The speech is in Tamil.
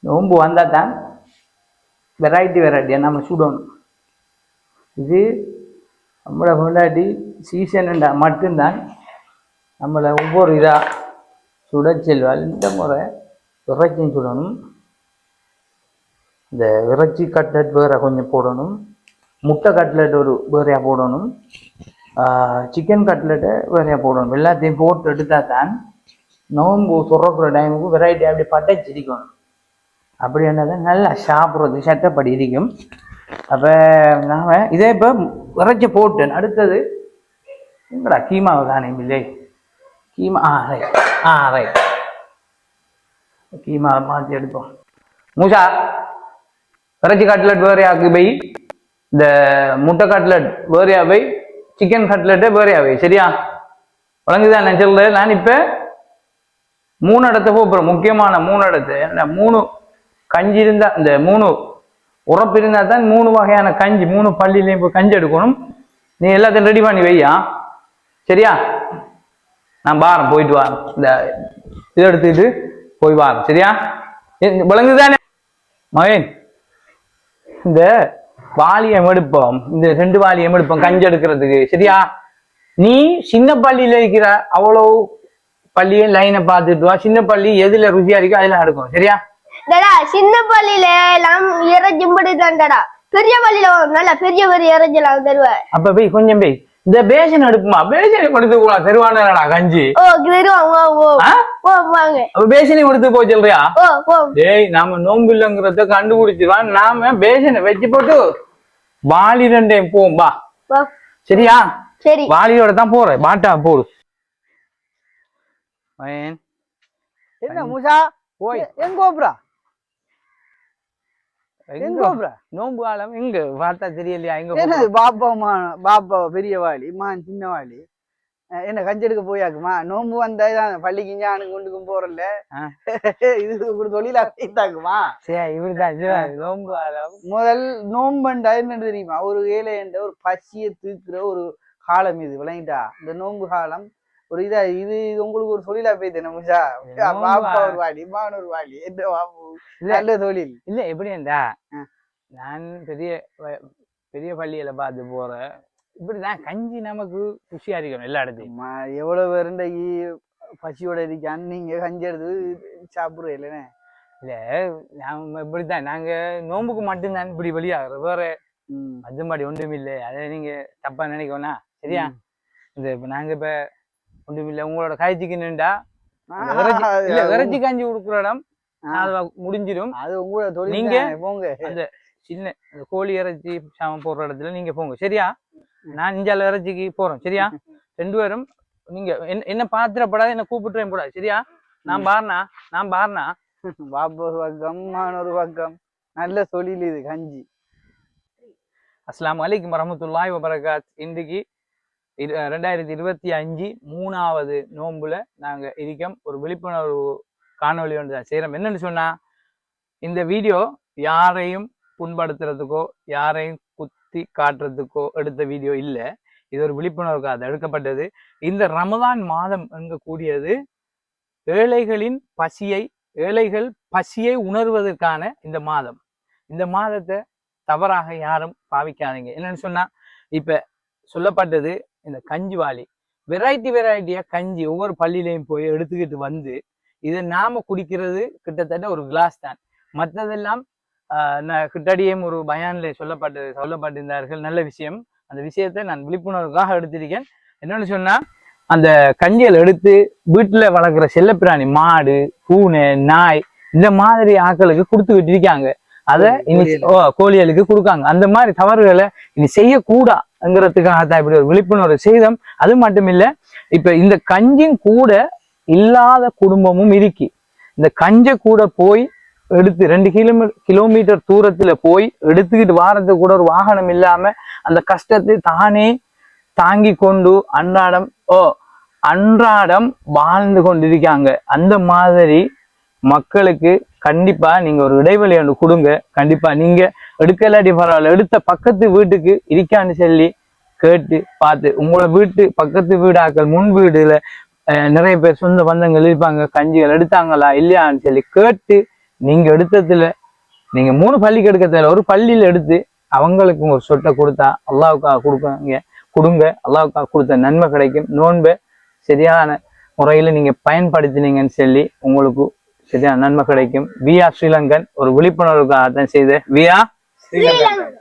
நோன்பு வந்தால் தான் வெரைட்டியாக நம்ம சுடணும். இது நம்மளை முன்னாடி சீசன் மட்டும்தான் நம்மளை ஒவ்வொரு இதாக சுட செல்வாள். இந்த முறை இறைச்சியும் சுடணும். இந்த இறைச்சி கட்லெட் வேறு கொஞ்சம் போடணும், முட்டை கட்லெட் ஒரு வேறையாக போடணும், சிக்கன் கட்லெட்டை வேறையாக போடணும். எல்லாத்தையும் போட்டு எடுத்தால் தான் நோன்பு துறக்கிற டைமுக்கு வெரைட்டி அப்படி பட்டைச்சிரிக்கணும். அப்படி என்னதான் நல்லா சாப்பிட்றது சட்டப்படி இருக்கும். அப்போ நாம் இதே இப்போ இறைச்சி போட்டேன். அடுத்தது எங்கடா கீமாவை தானே இல்லை கீமா ரைட் கீமாவை மாற்றி எடுப்போம். மூசா இறைச்சி கட்லெட் வேறையாக்கு போய், இந்த முட்டை கட்லெட் வேறையா போய், சிக்கன் கட்லெட்டே வேறையா போய். சரியா வழங்குதான் நான் சொல்றேன். நான் இப்போ 3 இடத்த போகிறேன், முக்கியமான 3 இடத்து. 3 கஞ்சி இருந்தா, இந்த 3 உரப்பு இருந்தா தான் 3 வகையான கஞ்சி, 3 பள்ளியிலையும் இப்போ கஞ்சி எடுக்கணும். நீ எல்லாத்தையும் ரெடி பண்ணி வையா. சரியா நான் பாரம் போயிட்டு வரேன், இந்த இதை எடுத்துக்கிட்டு போய் வாரம். சரியா விளங்குதானே மகன்? இந்த வாலியம் எடுப்போம், இந்த 2 வாலியம் எடுப்போம் கஞ்சி எடுக்கிறதுக்கு. சரியா நீ சின்ன பள்ளியில இருக்கிற அவ்வளோ பள்ளியை லைனை பார்த்துட்டு வா. சின்ன பள்ளி எதுல ருசியா இருக்கோ அதெல்லாம் எடுக்கும். சரியா சின்ன பள்ளியில எல்லாம் இறைச்சிம்படி தான்டா, பெரிய பள்ளியில நல்ல பெரிய பெரிய இறைச்சலாம் தருவார். அப்ப போய் கொஞ்சம் போய் இந்த பேசன் எடுப்புமா, பேசனை கொடுத்து போலாம். தருவானடா கஞ்சி. பேசனை கொடுத்து போய் சொல்றியா? டேய் நாம நோம்பு இல்லைங்கிறத கண்டுபிடிச்சிருவான். நாம பேசனை வச்சு போட்டு வாலி 2 போவோம் பா. சரியா சரி வாலியோட தான் போறேன். பாட்டா போடு. என்ன மூசா போய் எங்கோப்ரா நோம்பு காலம் எங்க பார்த்தா தெரியலையா? என்ன பாப்பா பெரிய வாளி மான் சின்ன வாளி என்ன கஞ்செடுக்க போயாக்குமா? நோம்பு வந்தா பள்ளிக்கு ஞானுக்கு கொண்டுக்கும் போறல, இது ஒரு தொழிலா வைத்தாக்குமா? சரி இப்படிதான் நோம்பு காலம். முதல் நோம்பண்டா என்னன்னு தெரியுமா? ஒரு ஏழைன்ற ஒரு பசியை தூக்குற ஒரு காலம் இது. விளங்கிட்டா இந்த நோம்பு காலம் ஒரு இதா இது உங்களுக்கு ஒரு தொழிலா போயிட்டு நம்மசா. பாப்பா ஒரு வாடி மான் ஒரு வாடி நல்ல தொழில் இல்ல. எப்படி இருந்தா நான் பெரிய பெரிய பள்ளியில பார்த்து போறேன். இப்படிதான் கஞ்சி நமக்கு ருசியா இருக்கணும் எல்லா இடத்தையும். எவ்வளவு பேருண்டைக்கு பசியோட இருக்கான்னு நீங்க கஞ்சி எடுத்து சாப்பிடுற இல்லைன்னு இல்ல. நாம இப்படித்தான் நாங்க நோம்புக்கு மட்டும்தான் இப்படி வெளியாகிற, வேற அது மாதிரி ஒன்றும் இல்லை. அதை நீங்க தப்பா நினைக்கணும்னா. சரியா இந்த இப்ப நாங்க இப்ப ஒன்றும் இல்லை. உங்களோட காய்ச்சிக்கு நின்றா இறைச்சி கஞ்சி கொடுக்குற இடம் முடிஞ்சிடும். அது உங்களோட தொழில். நீங்க போங்க அந்த சின்ன கோழி இறைச்சி சாமம் போடுற இடத்துல நீங்க போங்க. சரியா நான் இஞ்சால இறைச்சிக்கு போறோம். சரியா 2 பேரும் நீங்க என்ன பாத்திரப்படாத, என்ன கூப்பிட்டுறேன் கூடாது. சரியா நான் பாருனா பாப்பா ஒரு பக்கம் மான் ஒரு பக்கம். நல்ல தொழில் இது கஞ்சி. அஸ்ஸலாமு அலைக்கும் வரஹ்மத்துல்லாஹி வபரகாத். இன்றைக்கு 2025 3வது நோன்புல நாங்க இருக்கோம். ஒரு விழிப்புணர்வு காணொலி ஒன்று தான் செய்யறோம். என்னன்னு சொன்னா, இந்த வீடியோ யாரையும் புண்படுத்துறதுக்கோ யாரையும் குத்தி காட்டுறதுக்கோ எடுத்த வீடியோ இல்லை. இது ஒரு விழிப்புணர்வுக்காக எடுக்கப்பட்டது. இந்த ரமதான் மாதம் என்கக்கூடியது ஏழைகள் பசியை உணர்வதற்கான இந்த மாதம். இந்த மாதத்தை தவறாக யாரும் பாவிக்காதீங்க. என்னன்னு சொன்னா, இப்ப சொல்லப்பட்டது இந்த கஞ்சி வாளி வெரைட்டியா கஞ்சி ஒவ்வொரு பள்ளியிலையும் போய் எடுத்துக்கிட்டு வந்து இதை நாம குடிக்கிறது கிட்டத்தட்ட ஒரு கிளாஸ் தான். மற்றதெல்லாம் கிட்டடியும் ஒரு பயான்ல சொல்லப்பட்டிருந்தார்கள். நல்ல விஷயம். அந்த விஷயத்தை நான் விழிப்புணர்வுக்காக எடுத்திருக்கேன். என்னன்னு சொன்னா, அந்த கஞ்சிகள் எடுத்து வீட்டுல வளர்க்குற செல்லப்பிராணி மாடு பூனை நாய் இந்த மாதிரி ஆட்களுக்கு கொடுத்துக்கிட்டு இருக்காங்க. அதை இனி கோழிகளுக்கு கொடுக்காங்க. அந்த மாதிரி தவறுகளை இனி செய்யக்கூடாதுங்கிறதுக்காகத்தான் இப்படி ஒரு விழிப்புணர்வு செய்தோம். அது மட்டும் இல்ல, இப்ப இந்த கஞ்சியும் கூட இல்லாத குடும்பமும் இருக்கு. இந்த கஞ்சை கூட போய் எடுத்து 2 கிலோமீட்டர் தூரத்துல போய் எடுத்துக்கிட்டு வாரத்துக்கு கூட ஒரு வாகனம் இல்லாம அந்த கஷ்டத்தை தானே தாங்கி கொண்டு அன்றாடம் வாழ்ந்து கொண்டிருக்காங்க. அந்த மாதிரி மக்களுக்கு கண்டிப்பா நீங்க ஒரு இடைவெளி ஒன்று கொடுங்க. கண்டிப்பா நீங்க எடுக்கலாட்டி பரவாயில்ல, எடுத்த பக்கத்து வீட்டுக்கு இருக்கான்னு சொல்லி கேட்டு பார்த்து, உங்களோட வீட்டு பக்கத்து வீடாக்கள் முன் வீடுல நிறைய பேர் சொந்த பந்தங்கள் இருப்பாங்க, கஞ்சிகள் எடுத்தாங்களா இல்லையான்னு சொல்லி கேட்டு நீங்க எடுத்ததுல நீங்க 3 பள்ளிக்கு எடுக்க தேவை, ஒரு பள்ளியில எடுத்து அவங்களுக்கு ஒரு சொட்டை கொடுத்தா அல்லாவுக்காக கொடுங்க. அல்லாவுக்காக கொடுத்த நன்மை கிடைக்கும். நோன்பை சரியான முறையில நீங்க பயன்படுத்தினீங்கன்னு சொல்லி உங்களுக்கு சரியான நன்மை கிடைக்கும். வியா ஸ்ரீலங்கன் ஒரு விழிப்புணர்வுக்காக தான் செய்த வியா ஸ்ரீலங்கன்.